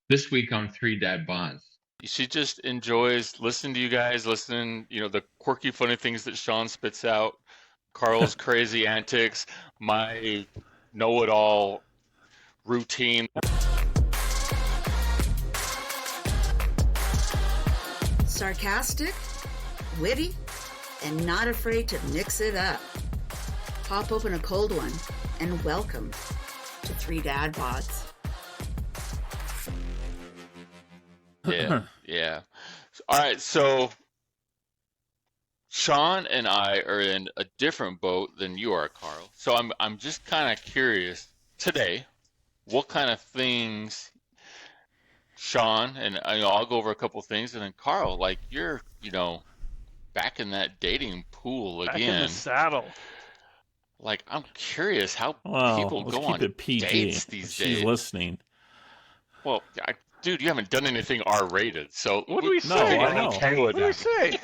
This week on Three Dad Bods. She just enjoys listening to you guys, listening, the quirky, funny things that Shawn spits out, Carl's crazy antics, my know-it-all routine. Sarcastic, witty, and not afraid to mix it up. Pop open a cold one and welcome to Three Dad Bods. Yeah, yeah. All right, so Shawn and I are in a different boat than you are, Carl. So I'm just kind of curious today, what kind of things Shawn and I'll go over a couple things, and then Carl, like you're back in that dating pool Back in the again. saddle. Like I'm curious how Well, people let's go keep on it PG. dates these She's days. listening. Well, dude, you haven't done anything R-rated, so What do we No, say? I know. okay What with do we that.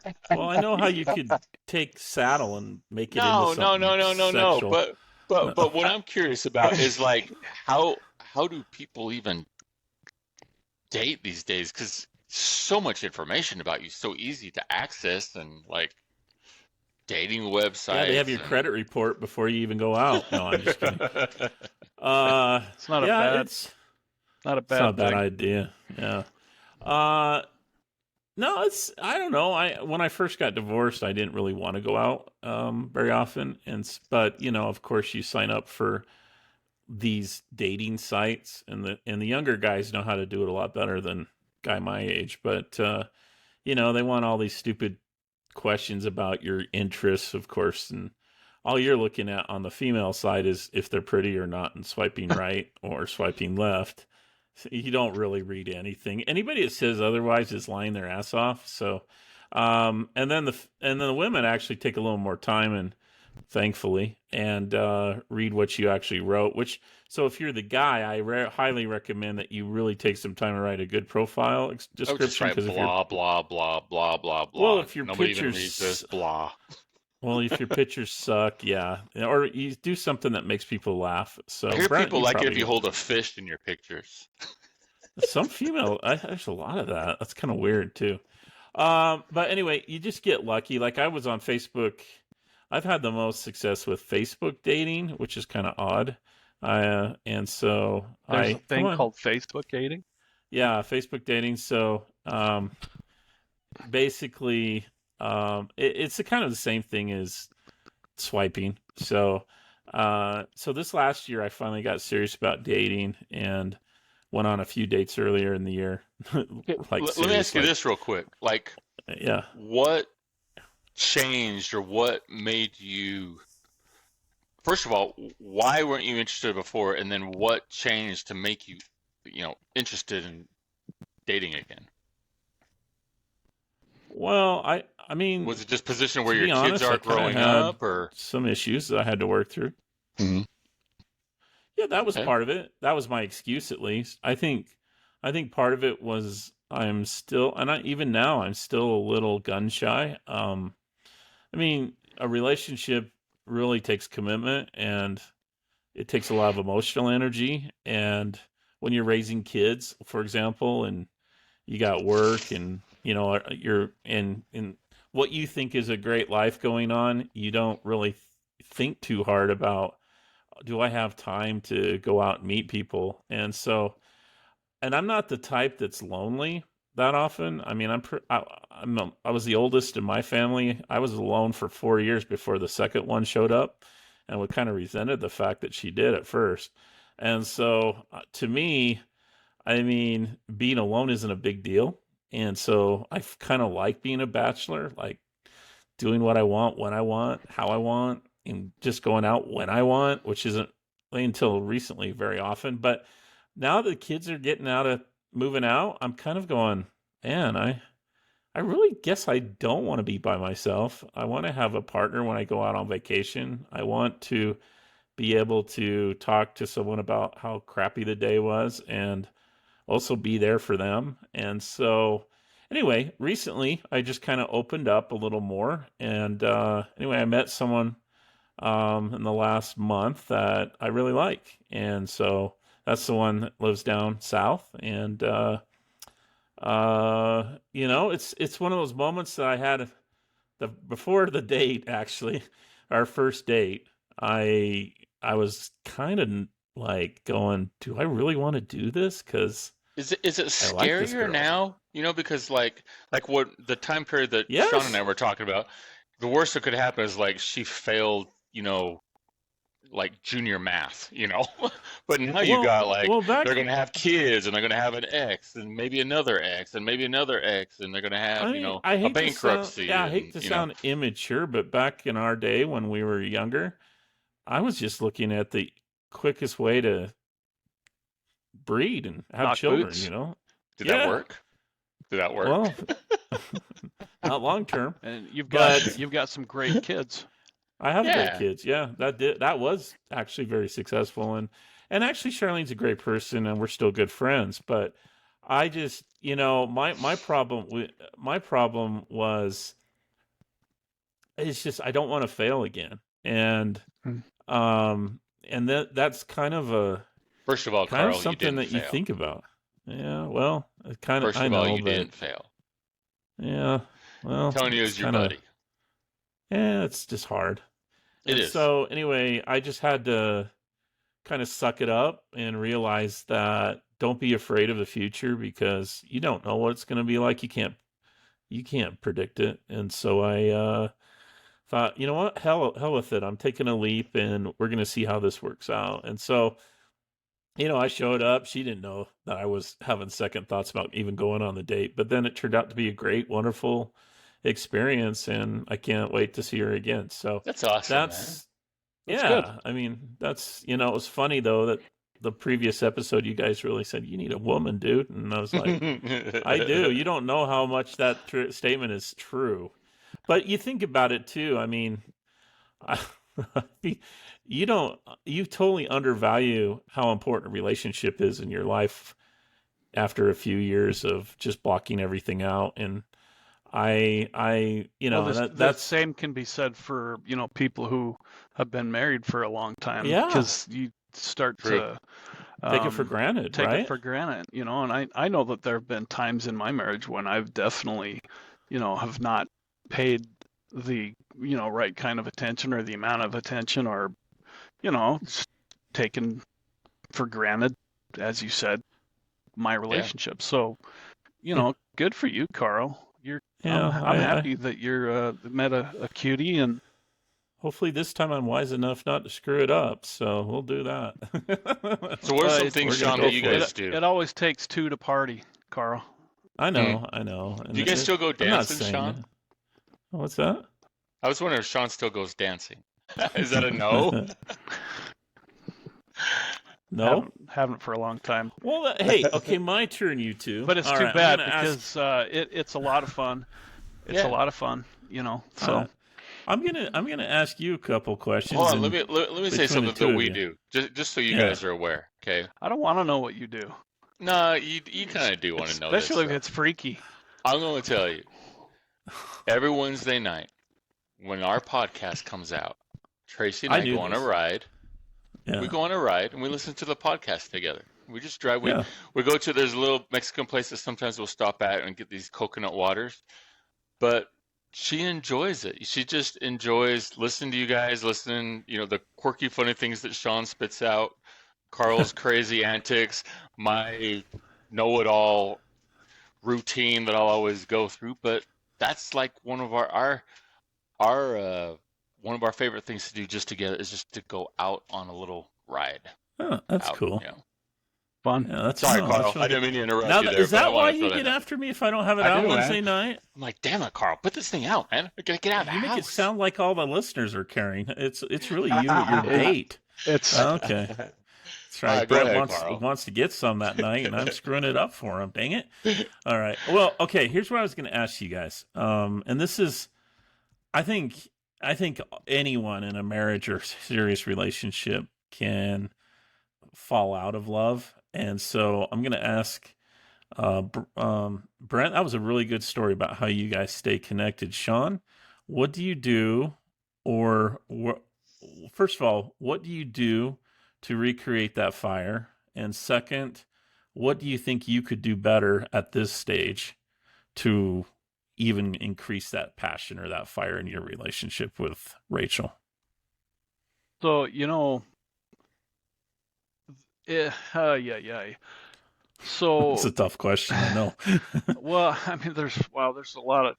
say? Well, I know how you could take saddle and make it into No, no, something no, no, no, no. sexual. But what I'm curious about is like how do people even date these days? Because so much information about you, so easy to access, and like dating Yeah, they have websites your credit report before you even go out. No, I'm just kidding. It's not a Yeah, bad, it's not a it's not a bad bad thing. idea. Yeah. No, I don't know. When I first got divorced, I didn't really want to go out very often, but of course, you sign up for these dating sites, and the younger guys know how to do it a lot better than guy my age. But they want all these stupid questions about your interests, of course, and all you're looking at on the female side is if they're pretty or not, and swiping right or swiping left. You don't really read anything. Anybody that says otherwise is lying their ass off. So, and then the women actually take a little more time, and thankfully, and read what you actually wrote. So if you're the guy, I highly recommend that you really take some time to write a good profile I would just description. write Because if you're blah blah blah blah blah well, blah. Nobody even reads this blah. if your pictures suck, yeah, or you do something that makes people laff. So I hear Brent, people you like it if probably you hold a fish in your pictures. some female. There's a lot of that. That's kind of weird too. But anyway, you just get lucky. Like I was on Facebook. I've had the most success with Facebook dating, which is kind of odd. And so There's a come thing on, called Facebook dating. yeah, Facebook dating. So basically, it's the kind of the same thing as swiping. So this last year, I finally got serious about dating and went on a few dates earlier in the year. Okay, Like let me serious, ask you like this real quick. Like, yeah. what changed or what made you, first of all, why weren't you interested before? And then what changed to make you interested in dating again? Well, I mean, Was it just position where to your be kids honest, I are kind of growing had up or? some issues that I had to work through. Mhm. Yeah, that was Okay. part of it. That was my excuse, at least. I think part of it was I'm still, and even now, I'm still a little gun shy. I mean, a relationship really takes commitment, and it takes a lot of emotional energy. And when you're raising kids, for example, and you got work, and you're in what you think is a great life going on, you don't really think too hard about, do I have time to go out and meet people? And I'm not the type that's lonely that often. I mean, I was the oldest in my family. I was alone for 4 years before the second one showed up, and we kind of resented the fact that she did at first. And so, to me, I mean, being alone isn't a big deal. And so I kind of like being a bachelor, like doing what I want, when I want, how I want, and just going out when I want, which isn't until recently very often. But now the kids are getting out of moving out, I'm kind of going, man, I really guess I don't want to be by myself. I want to have a partner when I go out on vacation. I want to be able to talk to someone about how crappy the day was, and also be there for them. And so, anyway, recently I just kind of opened up a little more. And anyway, I met someone in the last month that I really like. And so That's the one that lives down south, and it's one of those moments that I had before the date. Actually, our first date, I was kind of like going, "Do I really want to do this?" Because Is it I like this scarier girl. now? Because like what the time period that Shawn and Yes. I were talking about, the worst that could happen is like she failed, like junior math. But now you got like Well, back. they're gonna have kids and they're gonna have an ex and maybe another ex and maybe another ex and they're gonna have, I mean, I a hate to sound, bankruptcy yeah, I hate and to sound immature, but back in our day when we were younger, I was just looking at the quickest way to breed and have Knock children, boots. Did that Yeah. work? Did that work? Well, not long term. And you've But- got some great kids. I have Yeah. great kids. Yeah, that was actually very successful, and actually Charlene's a great person, and we're still good friends. But I just, my problem was, it's just I don't want to fail again, and that's kind of First of all, Carl, you something didn't that you fail. think about. Yeah, well, it kind of. First I of all, know, you but didn't fail. yeah, well, I'm telling you it's as your kinda- buddy. Yeah, it's just hard. It And is. so anyway, I just had to kind of suck it up and realize that don't be afraid of the future because you don't know what it's going to be like. You can't predict it. And so I thought, you know what? Hell with it. I'm taking a leap and we're going to see how this works out. And so, I showed up. She didn't know that I was having second thoughts about even going on the date, but then it turned out to be a great, wonderful experience and I can't wait to see her again. So That's awesome, that's That's yeah. good. I mean, that's it was funny though that the previous episode you guys really said you need a woman, dude, and I was like, man. I do. You don't know how much that statement is true, but you think about it too. I mean, you totally undervalue how important a relationship is in your life after a few years of just blocking everything out and. The That's same can be said for people who have been married for a long time. Yeah. Because you start True. to take it for granted, take right? it for granted, and I know that there have been times in my marriage when I've definitely, have not paid the, right kind of attention or the amount of attention or, just taken for granted, as you said, my relationship. So, good for you, Carl. I'm happy that you're met a cutie and Hopefully this time I'm wise enough not to screw it up, so we'll do that. So what are some We're things, gonna Shawn, go that you for it. guys do? it always takes two to party, Carl. I know. And Do you guys still go I'm not dancing, saying Shawn? it. What's that? I was wondering if Shawn still goes dancing. Is that a no? No. Haven't for a long time. Well, hey, okay, my turn, you two. But it's All too right, bad I'm gonna because it's a lot of fun. It's Yeah. a lot of fun, So I'm gonna ask you a couple questions. Hold on, and let me say between the something two that of we you. do, just so you Yeah. guys are aware. Okay? I don't want to know what you do, No, you kind of do want to know this. especially if stuff. it's freaky. I'm going to tell you. Every Wednesday night, when our podcast comes out, Tracy and I I do go on a this. ride. Yeah. We go on a ride and we listen to the podcast together. We just drive. Yeah. We go to there's a little Mexican place that sometimes we'll stop at and get these coconut waters. But she enjoys it. She just enjoys listening to you guys, listening, the quirky, funny things that Shawn spits out, Carl's crazy antics, my know-it-all routine that I'll always go through. But that's like one of our one of our favorite things to do just together is just to go out on a little ride. Oh, that's out, cool. Fun. Yeah, that's Sorry, no, Carl. that's really I didn't mean to interrupt Now, you there. is but I that wanted why to you throw get that out. after me if I don't have it I out do, man. Wednesday night? I'm like, damn it, Carl, put this thing out, man. We're gonna get out of the You house. make it sound like all the listeners are carrying. It's really you at your date. It's Okay. That's right. Go Brent ahead, Carl. wants to get some that night, and I'm screwing it up for him. Dang it! All right. Well, okay. Here's what I was going to ask you guys. And this is, I think anyone in a marriage or serious relationship can fall out of love, and so I'm going to ask, Brent. That was a really good story about how you guys stay connected. Shawn, what do you do, or first of all, what do you do to recreate that fire? And second, what do you think you could do better at this stage to even increase that passion or that fire in your relationship with Rachel? So, yeah. It's So, a tough question, I know. well, I mean, there's a lot of,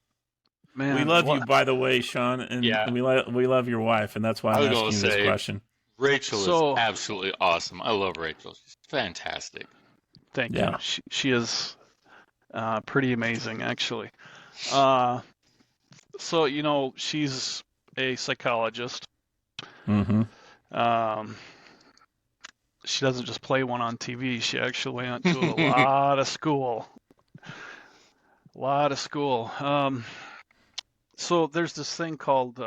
We man, love you, by the way, Shawn, and Yeah, we love your wife, and that's why I I'm was going to asking you this say question. Rachel is So, absolutely awesome. I love Rachel. She's fantastic. thank you. Yeah. She is pretty amazing, actually. Uh, so, she's a psychologist. Mm-hmm. Um, she doesn't just play one on TV. She actually went to a lot of school. A lot of school. So there's this thing called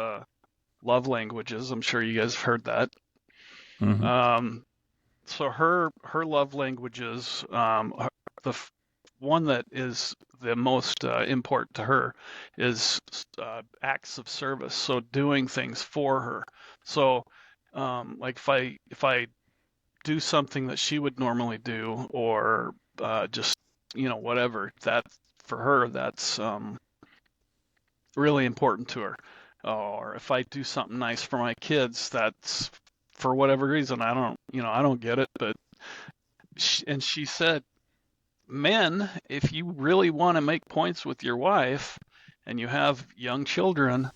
love languages. I'm sure you guys have heard that. Mm-hmm. So her love languages, one that is the most important to her is acts of service. So doing things for her. So like if I do something that she would normally do, or just whatever, that for her that's really important to her. Or if I do something nice for my kids, that's for whatever reason I don't get it, but she said, men, if you really want to make points with your wife and you have young children,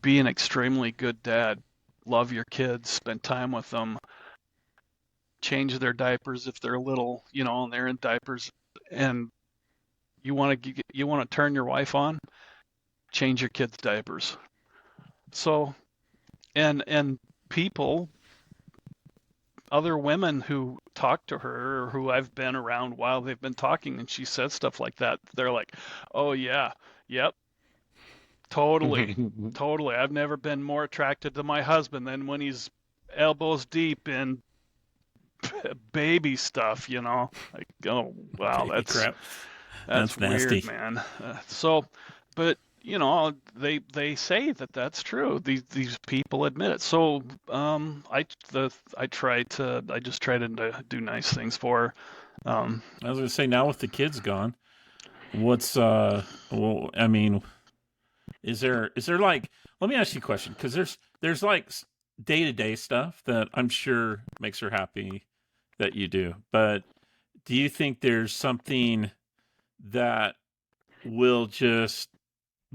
be an extremely good dad. Love your kids, spend time with them, change their diapers if they're little, and they're in diapers, and you want to turn your wife on, change your kids' diapers. So, and people, other women who talk to her or who I've been around while they've been talking and she said stuff like that, they're like, "Oh yeah, yep, totally, totally. I've never been more attracted to my husband than when he's elbows deep in baby stuff, Like, oh wow, Baby crap. that's nasty. weird, man. But they say that that's true. These people admit it. So I just try to do nice things for her. I was gonna say, now with the kids gone, what's well, I mean, is there like, let me ask you a question, because there's like day-to-day stuff that I'm sure makes her happy that you do, but do you think there's something that will just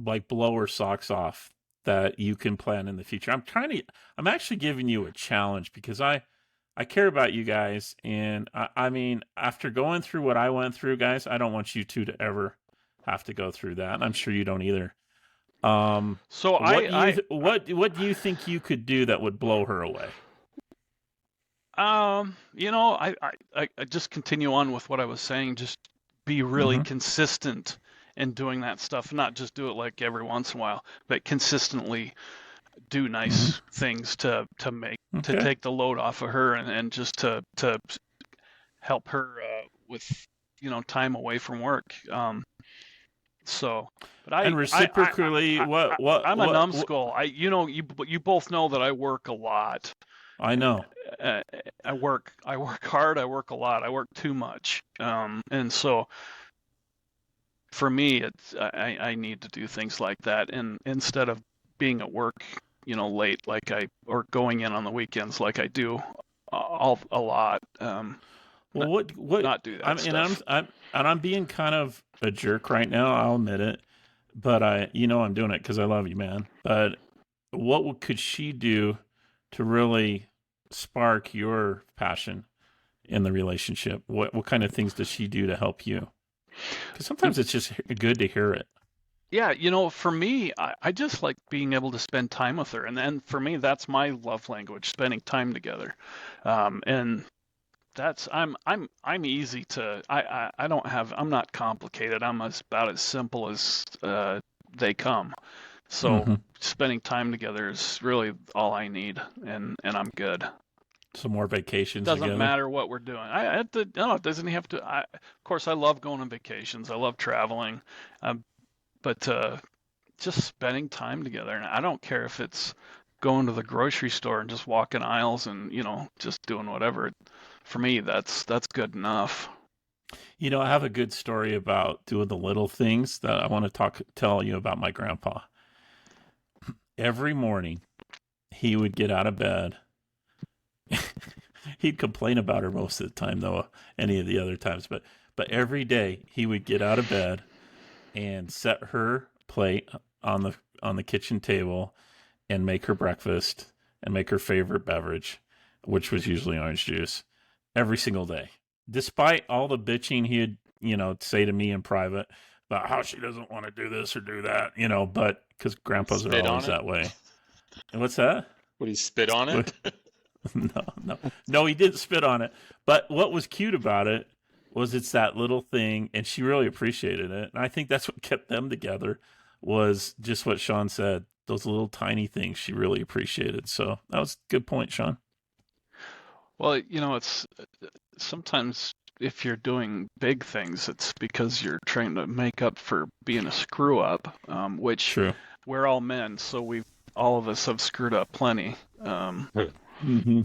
like blow her socks off that you can plan in the future? I'm actually giving you a challenge because I care about you guys, and I mean, after going through what I went through, guys, I don't want you two to ever have to go through that. And I'm sure you don't either. So what do you think you could do that would blow her away? I just continue on with what I was saying. Just be really consistent in doing that stuff, not just do it like every once in a while, but consistently do nice things to take the load off of her, and just to help her with time away from work. But And reciprocally, I'm a numbskull. You both know that I work a lot. I know. I work hard. I work a lot. I work too much. And so for me, I need to do things like that, and instead of being at work, late or going in on the weekends like I do a lot. Well, what not do that stuff. I'm being kind of a jerk right now. I'll admit it, but I'm doing it because I love you, man. But what could she do to really spark your passion in the relationship? What kind of things does she do to help you? Because sometimes it's just good to hear it. Yeah, for me, I just like being able to spend time with her, and then for me, that's my love language, spending time together. And that's I'm easy to I'm not complicated. I'm about as simple as they come. So spending time together is really all I need, and I'm good. Some more vacations. Doesn't matter what we're doing. No, it doesn't have to. Of course, I love going on vacations. I love traveling, but just spending time together. And I don't care if it's going to the grocery store and just walking aisles and just doing whatever. for me, that's good enough. You know, I have a good story about doing the little things that I want to tell you about my grandpa. Every morning, he would get out of bed. He'd complain about her most of the time, though, any of the other times. But every day, he would get out of bed and set her plate on the kitchen table and make her breakfast and make her favorite beverage, which was usually orange juice, every single day. Despite all the bitching he'd, say to me in private about how she doesn't want to do this or do that, but because grandpas are Spit on always it? that way. And what's that? Would he spit on it? No, he didn't spit on it. But what was cute about it was it's that little thing, and she really appreciated it. And I think that's what kept them together was just what Shawn said. Those little tiny things she really appreciated. So that was a good point, Shawn. Well, it's sometimes if you're doing big things, it's because you're trying to make up for being a screw up, which True. we're all men, so all of us have screwed up plenty. Mm-hmm.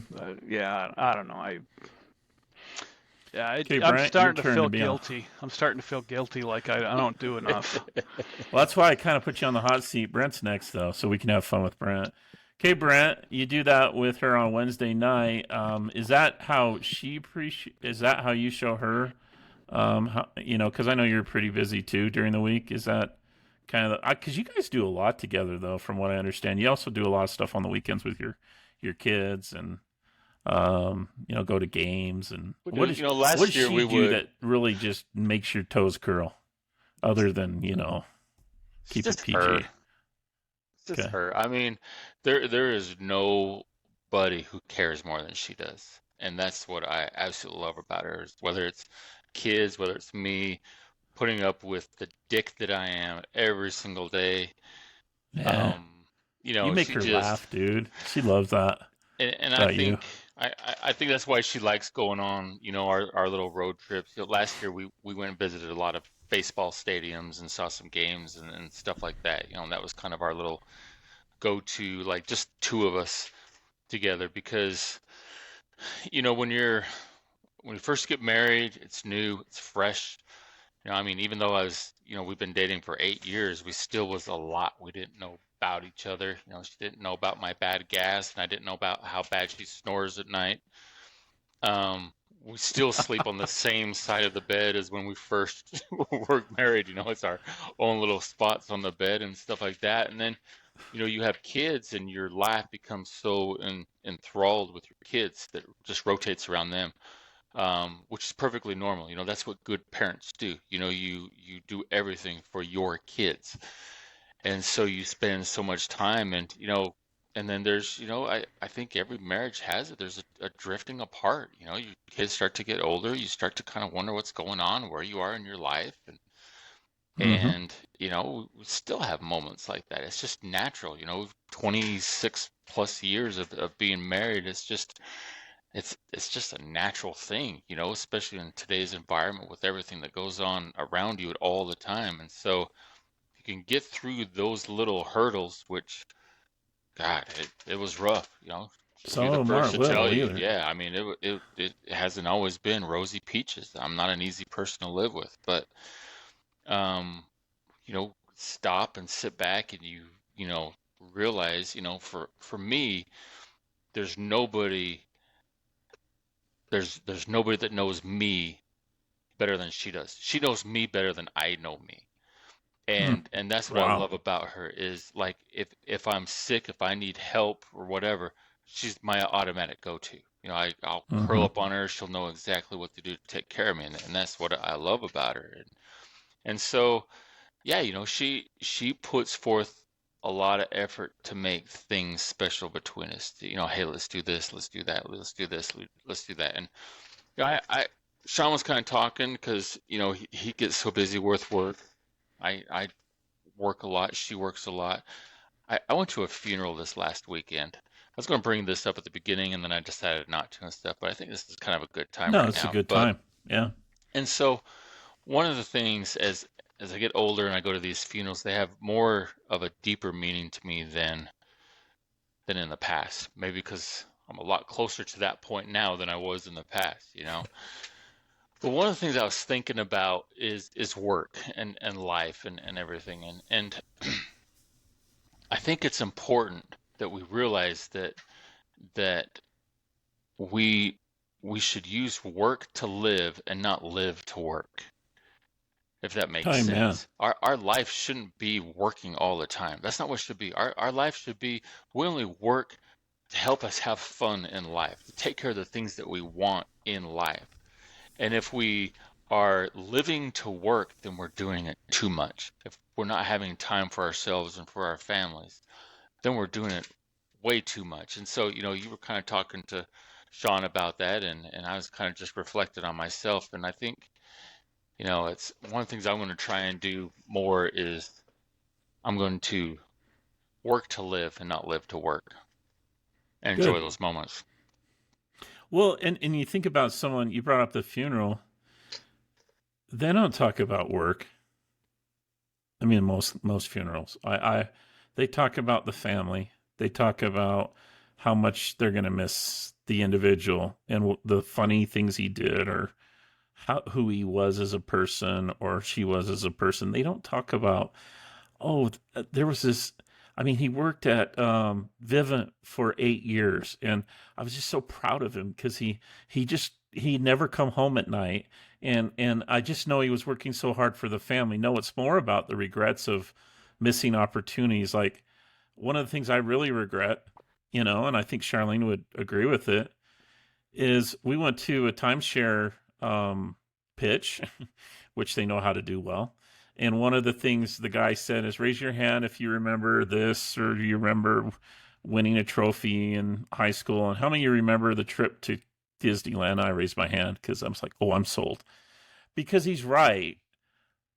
Yeah, I don't know. Okay, I'm Brent, starting to your turn feel to be on. guilty. I'm starting to feel guilty, like I don't do enough. Well, that's why I kind of put you on the hot seat. Brent's next, though, so we can have fun with Brent. Okay, Brent, you do that with her on Wednesday night. Is that how Is that how you show her? Because I know you're pretty busy too during the week. Is that kind of because you guys do a lot together, though, from what I understand. You also do a lot of stuff on the weekends with your kids and go to games and what does last year she we do would. that really just makes your toes curl, other than keep it Just PG? her. It's just Okay. her. I mean, there is nobody who cares more than she does, and that's what I absolutely love about her. Is whether it's kids, whether it's me, putting up with the dick that I am every single day. Yeah, you make She her just laugh, dude. She loves that and I about you. think I think that's why she likes going on, our little road trips. Last year we went and visited a lot of baseball stadiums and saw some games and stuff like that. And that was kind of our little go-to, like just two of us together because when you first get married, it's new, it's fresh. I mean, even though we've been dating for 8 years, we still was a lot we didn't know about each other. She didn't know about my bad gas, and I didn't know about how bad she snores at night. We still sleep on the same side of the bed as when we first were married. It's our own little spots on the bed and stuff like that. And then, you have kids, and your life becomes so enthralled with your kids that just rotates around them, which is perfectly normal. That's what good parents do. You do everything for your kids, and so you spend so much time, and then there's, I think every marriage has it. There's a drifting apart. Your kids start to get older. You start to kind of wonder what's going on, where you are in your life, and Mm-hmm. and we still have moments like that. It's just natural. 26 plus years of being married. It's just a natural thing, especially in today's environment with everything that goes on around you all the time. And so you can get through those little hurdles, which, God, it was rough, She'll Some be of the them first aren't to tell little you. either. Yeah, I mean, it hasn't always been rosy peaches. I'm not an easy person to live with, but stop and sit back and realize, for me, there's nobody there's nobody that knows me better than she does. She knows me better than I know me. And that's what I Wow. love about her is, like, if I'm sick, if I need help or whatever, she's my automatic go-to. I'll curl Mm-hmm. up on her, she'll know exactly what to do to take care of me, and that's what I love about her. And so, yeah, she puts forth a lot of effort to make things special between us. Hey, let's do this, let's do that, let's do this, let's do that. And Shawn was kind of talking because he gets so busy with work. I work a lot. She works a lot. I went to a funeral this last weekend. I was going to bring this up at the beginning, and then I decided not to and stuff. But I think this is kind of a good time No, right it's a now. good time. Yeah. And so one of the things as I get older and I go to these funerals, they have more of a deeper meaning to me than in the past. Maybe because I'm a lot closer to that point now than I was in the past, But one of the things I was thinking about is work and life and everything. And I think it's important that we realize that we we should use work to live and not live to work, if that makes Amen. sense. Our life shouldn't be working all the time. That's not what it should be. Our life should be, we only work to help us have fun in life, to take care of the things that we want in life. And if we are living to work, then we're doing it too much. If we're not having time for ourselves and for our families, then we're doing it way too much. And so, you were kind of talking to Shawn about that, and I was kind of just reflecting on myself. And I think, it's one of the things I'm going to try and do more is I'm going to work to live and not live to work and enjoy Good. those moments. Well, and you think about someone, you brought up the funeral, they don't talk about work. I mean, most funerals, they talk about the family. They talk about how much they're going to miss the individual and the funny things he did, or who he was as a person, or she was as a person. They don't talk about, oh, there was this. I mean, he worked at Vivint for 8 years, and I was just so proud of him because he never come home at night, and I just know he was working so hard for the family. No, it's more about the regrets of missing opportunities. Like, one of the things I really regret, and I think Charlene would agree with it, is we went to a timeshare pitch, which they know how to do well. And one of the things the guy said is, raise your hand if you remember this, or you remember winning a trophy in high school. And how many of you remember the trip to Disneyland? I raised my hand because I was like, oh, I'm sold. Because he's right.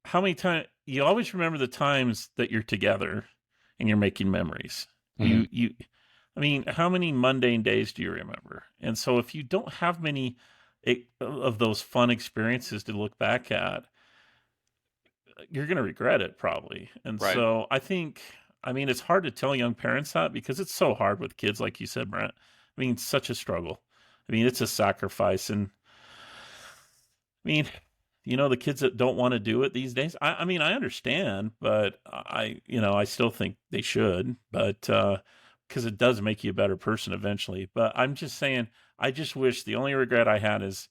How many times, you always remember the times that you're together and you're making memories. Mm-hmm. I mean, how many mundane days do you remember? And so if you don't have many of those fun experiences to look back at, you're going to regret it probably. And right. So I mean, it's hard to tell young parents that because it's so hard with kids, like you said, Brent. I mean, it's such a struggle. I mean, it's a sacrifice. And I mean, the kids that don't want to do it these days, I mean, I understand, but I still think they should, but, because it does make you a better person eventually. But I'm just saying, I just wish, the only regret I had is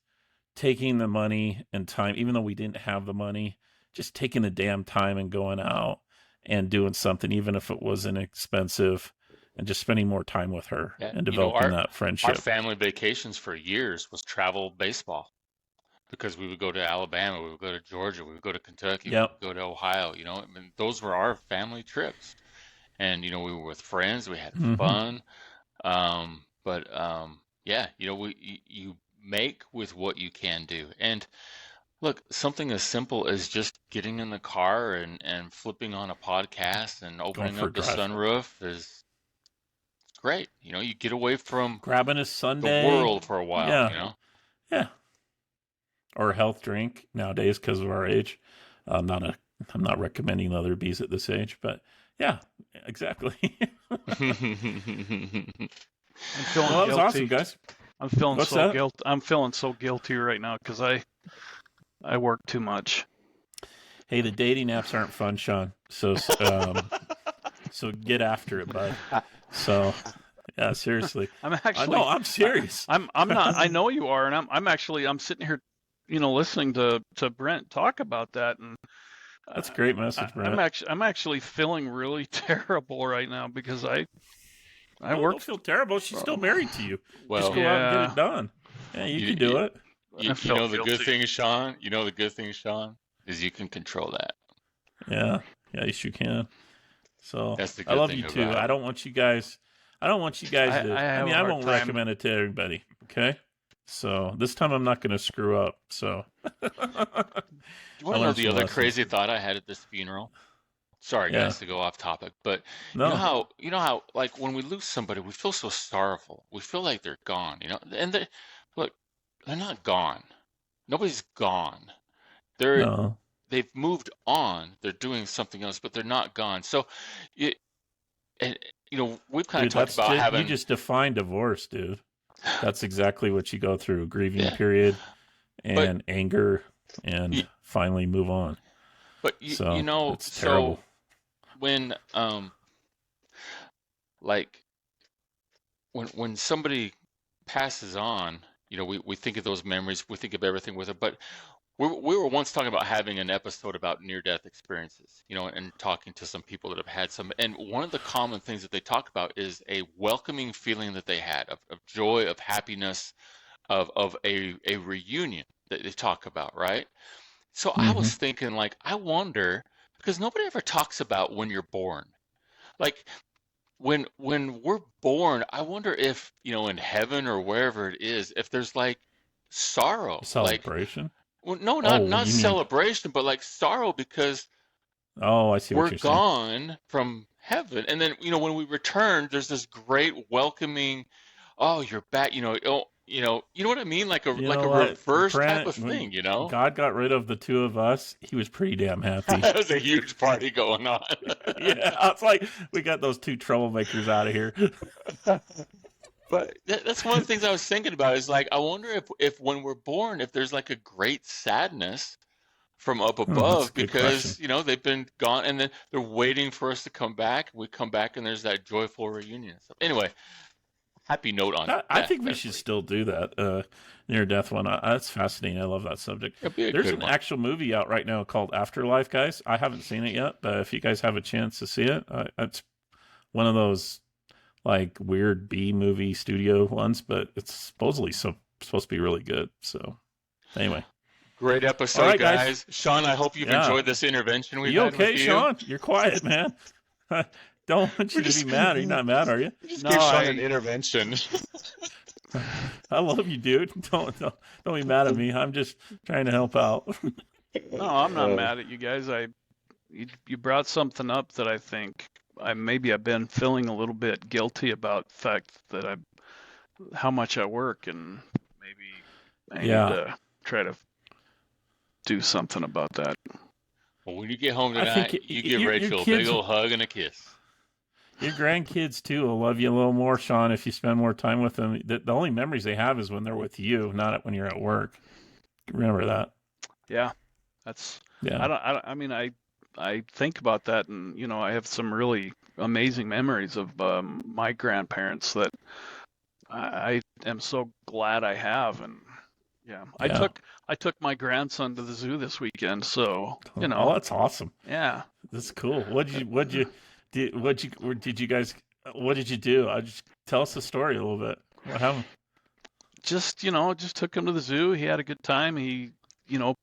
taking the money and time, even though we didn't have the money, just taking the damn time and going out and doing something, even if it was inexpensive, and just spending more time with her and developing that friendship. Our family vacations for years was travel baseball, because we would go to Alabama, we would go to Georgia, we would go to Kentucky, we would go to Ohio. I mean, those were our family trips. And, we were with friends, we had fun. Yeah, you make with what you can do. And look, something as simple as just getting in the car and flipping on a podcast and opening up the sunroof is great. You get away from grabbing a sundae, the world for a while, Yeah. Or a health drink nowadays because of our age. I'm not recommending other bees at this age, but yeah, exactly. I'm feeling that was awesome, guys. I'm feeling so guilty right now because I work too much. Hey, the dating apps aren't fun, Shawn. So so get after it, bud. So yeah, seriously. I'm serious. I'm not. I know you are, and I'm sitting here, listening to Brent talk about that, and that's a great message, Brent. I'm actually feeling really terrible right now because I work. Don't feel terrible. She's still married to you. Well, just go out and get it done. Yeah, you can do it. The good thing, Shawn. The good thing, Shawn, is you can control that. Yeah, yes, you can. So that's the good I love thing you too. I don't want you guys. I won't recommend it to everybody. Okay. So this time I'm not going to screw up. So. Do you want to know the other crazy thought I had at this funeral? Sorry, guys, to go off topic, but you know how, like, when we lose somebody, we feel so sorrowful. We feel like they're gone, and they're not gone. Nobody's gone. They've moved on. They're doing something else, but they're not gone. So and we've kind of Dude, talked that's about just you having, just defined divorce, dude. That's exactly what you go through: grieving yeah, period but and anger, and y- finally move on. but So it's terrible. so when like when somebody passes on, we think of those memories, we think of everything with it, but we were once talking about having an episode about near-death experiences, and talking to some people that have had some. And one of the common things that they talk about is a welcoming feeling that they had of joy, of happiness, of a reunion that they talk about, right? So I Hmm. was thinking, like, I wonder, because nobody ever talks about when you're born. Like, when we're born, I wonder if, in heaven or wherever it is, if there's like sorrow, like, Celebration. well, no, Oh, not you mean? celebration, but like sorrow because Oh, I see what we're you're saying. gone from heaven. And then, when we return, there's this great welcoming, oh, you're back, you know what I mean? You Like know a what, reverse type Brent? of When thing. God got rid of the two of us, he was pretty damn happy. There's a huge party going on. Yeah, it's like we got those two troublemakers out of here. But that's one of the things I was thinking about is like, I wonder if when we're born, if there's like a great sadness from up Oh, that's a above good question. because, they've been gone and then they're waiting for us to come back. We come back and there's that joyful reunion. So anyway, happy note on I that, think we that should phrase. still do that near death one. That's fascinating. I love that subject. It'll be a There's good an one. actual movie out right now called Afterlife, guys. I haven't seen it yet, but if you guys have a chance to see it, it's one of those like weird B movie studio ones, but it's supposedly supposed to be really good. So anyway, Great all episode, right, guys. guys. Shawn, I hope you've Yeah, enjoyed this intervention we've you had with okay, you. Sean? You're quiet, man. Don't want We you to be just mad. Are you not mad? Are you? we just No, gave Shawn an intervention. I love you, dude. Don't be mad at me. I'm just trying to help out. no, I'm not mad at you guys. You brought something up that I think I've been feeling a little bit guilty about the fact that how much I work, and maybe I need Yeah, to try to do something about that. Well, when you get home I think tonight, you give your Rachel a big kids, old hug and a kiss. your grandkids too will love you a little more, Sean, if you spend more time with them. The only memories they have is when they're with you, not when you're at work. Remember that. Yeah, that's Yeah, I mean I think about that, and I have some really amazing memories of my grandparents that I am so glad I have. And yeah, yeah. I took my grandson to the zoo this weekend, so Oh, that's awesome. yeah. That's cool. Did you guys? What did you do? Just tell us the story a little bit. What happened? Just took him to the zoo. He had a good time. You know,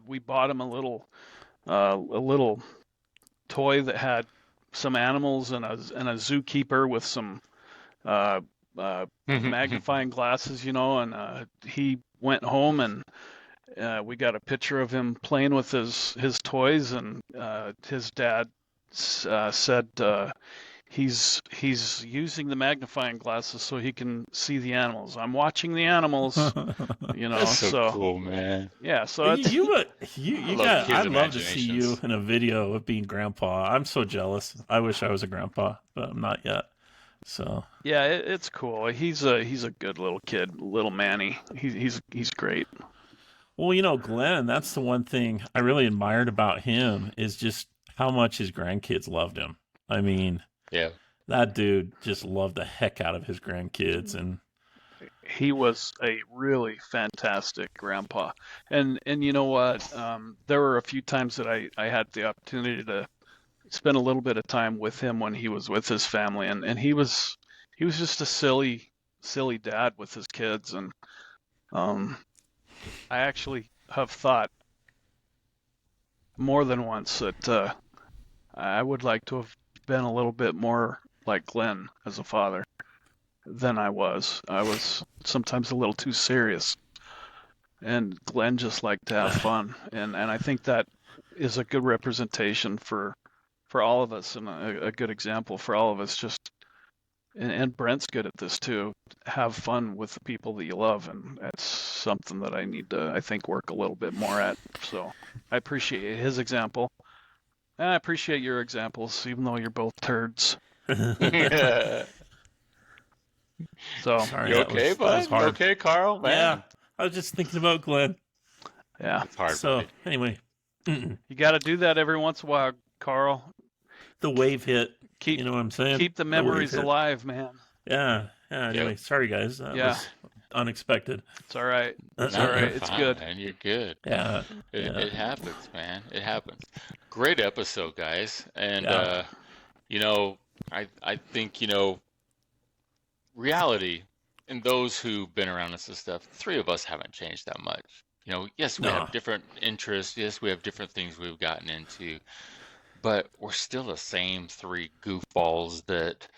we bought him a little toy that had some animals and a zookeeper with some uh, magnifying glasses, and he went home, and we got a picture of him playing with his toys, and his dad said he's using the magnifying glasses so he can see the animals. I'm watching the animals, That's so so cool, man. yeah, so You, it's you, uh, I you love got. kids' I'd love to see you imaginations. in a video of being grandpa. I'm so jealous. I wish I was a grandpa, but I'm not yet. So yeah, it's cool. He's a good little kid, little Manny. He's great. well, Glenn, that's the one thing I really admired about him is just how much his grandkids loved him. I mean, Yeah. that dude just loved the heck out of his grandkids, and He was a really fantastic grandpa. And you know what? There were a few times that I had the opportunity to spend a little bit of time with him when he was with his family, and he was just a silly dad with his kids. And um, I actually have thought more than once that I would like to have been a little bit more like Glenn as a father than I was. I was sometimes a little too serious, and Glenn just liked to have fun, and I think that is a good representation for all of us, and a good example for all of us. Just and Brent's good at this too. Have fun with the people that you love, and that's something that I need to, I think, work a little bit more at. So I appreciate his example. And I appreciate your examples, even though you're both turds. So Sorry, You that okay, was bud? hard. Okay, Carl? Man. Yeah, I was just thinking about Glenn. yeah, It's hard, So buddy. anyway, you got to do that every once in a while, Carl. the wave hit. Keep You know what I'm saying? keep the wave memories hit. alive, man. Yeah. Anyway, sorry guys. That was unexpected. It's all right. It's No, all right. you're It's fine, good. man. You're good. Yeah. It happens, man. It happens. Great episode, guys. And Yeah. I think, reality, and those who've been around us and stuff, the three of us haven't changed that much. Yes, we No. have different interests. Yes, we have different things we've gotten into, but we're still the same three goofballs that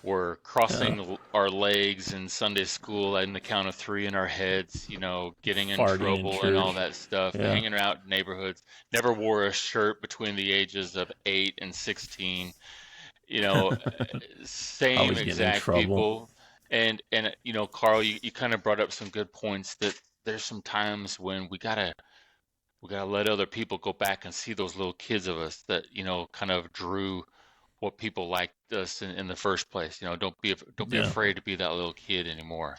were crossing our legs in Sunday school in the count of three in our heads, getting in Farting in trouble and all church. that stuff, Yeah. hanging out in neighborhoods, never wore a shirt between the ages of 8 and 16, same Always getting in exact trouble. people. And Carl, you kind of brought up some good points that there's some times when we gotta let other people go back and see those little kids of us that kind of drew what people liked us in the first place. Don't be Yeah. afraid to be that little kid anymore.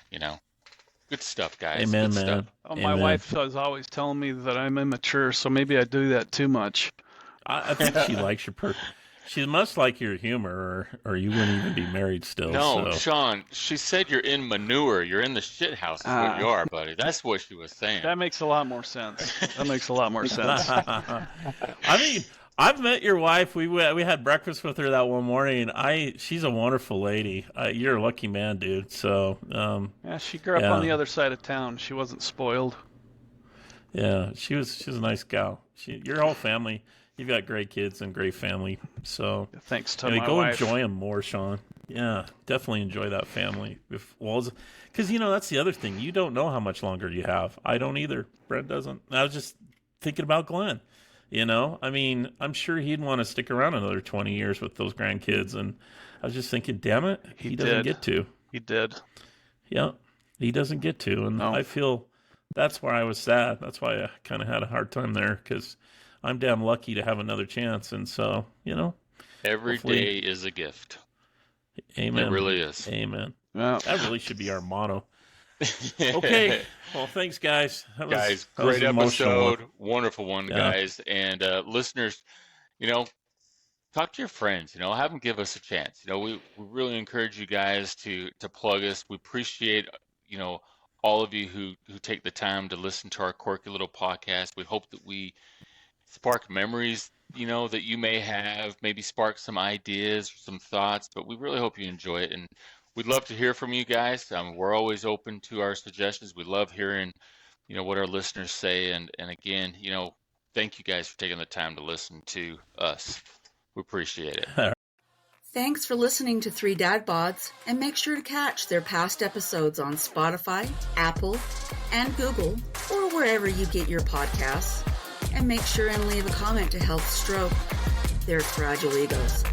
Good stuff, guys. Amen, Good man. stuff. Oh, my Amen. wife was always telling me that I'm immature, so maybe I do that too much. I think she likes your She must like your humor, or you wouldn't even be married still. No, so. Shawn, she said you're in manure. You're in the shit house is what you are, buddy. That's what she was saying. That makes a lot more sense. That makes a lot more sense. I mean, I've met your wife. We had breakfast with her that one morning. She's a wonderful lady. You're a lucky man, dude. So, Yeah, she grew up Yeah. on the other side of town. She wasn't spoiled. yeah, she's a nice gal. Your whole family. You've got great kids and great family. So, Thanks to anyway, my go wife. enjoy them more, Shawn. Yeah, definitely enjoy that family. Because that's the other thing. You don't know how much longer you have. I don't either. Brent doesn't. I was just thinking about Glenn. I mean, I'm sure he'd want to stick around another 20 years with those grandkids. And I was just thinking, damn it, he doesn't get to. He did. Yeah, he doesn't get to. And No. I feel that's why I was sad. That's why I kind of had a hard time there, because I'm damn lucky to have another chance. And so, Every hopefully- day is a gift. amen. It really is. Amen. Yeah. That really should be our motto. Okay. Well, thanks, guys. Guys, that was great an emotional episode. Wonderful one, Yeah. guys. And listeners, talk to your friends, have them give us a chance. We really encourage you guys to plug us. We appreciate, all of you who take the time to listen to our quirky little podcast. We hope that we spark memories, that you may have, maybe spark some ideas or some thoughts, but we really hope you enjoy it. And we'd love to hear from you guys. We're always open to our suggestions. We love hearing, what our listeners say. And again, thank you guys for taking the time to listen to us. We appreciate it. Thanks for listening to Three Dad Bods, and make sure to catch their past episodes on Spotify, Apple, and Google, or wherever you get your podcasts. And make sure and leave a comment to help stroke their fragile egos.